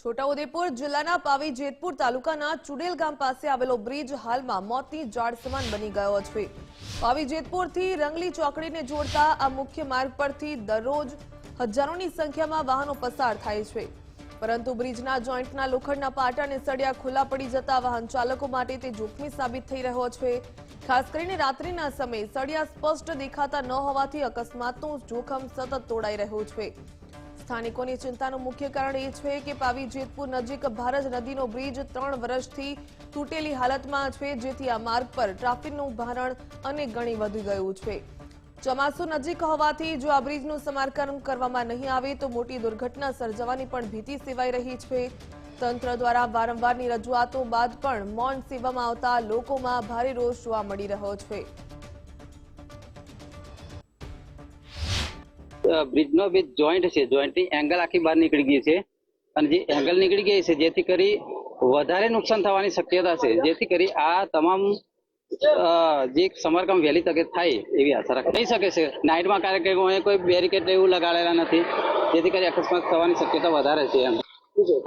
છોટાઉદેપુર જિલ્લાના પાવી જેતપુર તાલુકાના ચુડેલ ગામ પાસે આવેલો બ્રિજ હાલમાં મોતની જાળ સમાન બની ગયો છે। પાવી જેતપુરથી રંગલી ચોકડીને જોડતા આ મુખ્ય માર્ગ પરથી દરરોજ હજારોની સંખ્યામાં વાહનો પસાર થાય છે, પરંતુ બ્રિજના જોઈન્ટના લોખંડના પાટા અને સળિયા ખુલ્લા પડી જતા વાહન ચાલકો માટે તે જોખમી સાબિત થઈ રહ્યો છે। ખાસ કરીને રાત્રિના સમયે સળિયા સ્પષ્ટ દેખાતા ન હોવાથી અકસ્માતનું જોખમ સતત તોડાઈ રહ્યું છે। સ્થાનિકોની ચિંતાનું મુખ્ય કારણ એ છે કે પાવી જેતપુર નજીક ભારજ નદીનો બ્રિજ 3 વર્ષથી તૂટેલી હાલતમાં છે, જેથી આ માર્ગ પર ટ્રાફિકનું ભારણ અનેક ગણી વધી ગયું છે। ચોમાસું નજીક હોવાથી જો આ બ્રિજનું સમારકામ કરવામાં નહીં આવે તો મોટી દુર્ઘટના સર્જવાની પણ ભીતિ સેવાઈ રહી છે। તંત્ર દ્વારા વારંવારની રજૂઆતો બાદ પણ મૌન સેવામાં આવતા લોકોમાં ભારે રોષ જોવા મળી રહ્યો છે। બ્રિજનો જે જોઈન્ટ છે, જોઈન્ટની એંગલ આખી બહાર નીકળી ગઈ છે અને જે એંગલ નીકળી ગઈ છે જેથી કરી વધારે નુકસાન થવાની શક્યતા છે, જેથી કરી આ તમામ જે સમારકામ વહેલી તકે થાય એવી આશા રાખી શકે છે। નાઇટમાં કાર્યક્રમોએ કોઈ બેરિકેડ એવું લગાડેલા નથી, જેથી કરી અકસ્માત થવાની શક્યતા વધારે છે। એમ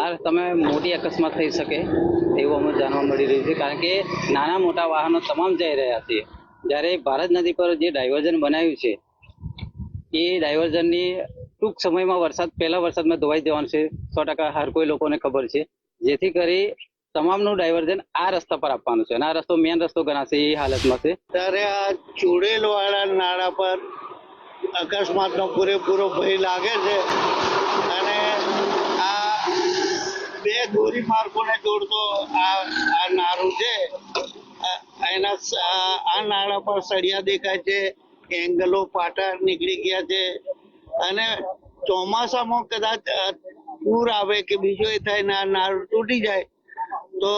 આ તમે મોટી અકસ્માત થઈ શકે એવું અમને જાણવા મળી રહ્યું છે, કારણ કે નાના મોટા વાહનો તમામ જઈ રહ્યા છે। જ્યારે ભારત નદી પર જે ડાયવર્ઝન બનાવ્યું છે એ ડાયવર્ઝનની ટૂંક સમયમાં પહેલા વરસાદમાં ધોવાઈ જવાનું છે, 100% હર કોઈ લોકોને ખબર છે, જેથી કરી તમામનું ડાયવર્ઝન આ રસ્તા પર આપવાનું છે અને આ રસ્તો મેન રસ્તો ગણાશે એ હાલતમાં છે। ત્યારે આ ચુડેલ વાળા નાળા પર અકસ્માતનો પૂરેપૂરો ભય લાગે છે અને આ બે ધોરી માર્ગોને જોડતો આ નાળું છે, આ નાળા પર સળિયા દેખાય છે, એંગલો પાટા નીકળી ગયા છે અને ચોમાસામાં કદાચ પૂર આવે કે બીજો એ થાય ને આ નાળું તૂટી જાય તો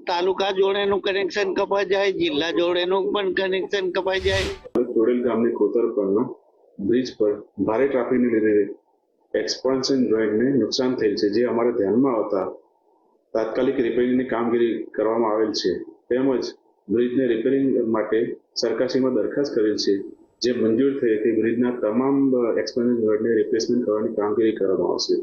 તાલુકા જોડેનું કનેક્શન કપાઈ જાય, જિલ્લા જોડેનું પણ કનેક્શન કપાઈ જાય। ચુડેલ ગામની કોતર પરના બ્રિજ પર ભારે ટ્રાફિકને લીધે એક્સપાન્શન જોઈન્ટને નુકસાન થયેલ છે, જે અમારા ધ્યાનમાં આવતા તાત્કાલિક રિપેરિંગની કામગીરી કરવામાં આવેલ છે, તેમજ બ્રિજને રિપેરિંગ માટે સરકારશ્રીમાં દરખાસ્ત કરેલ છે, જે મંજૂર થઈ હતી। બ્રિજના તમામ એક્સપાન્શન જોઈન્ટને રિપ્લેસમેન્ટ કરવાની કામગીરી કરવામાં આવશે।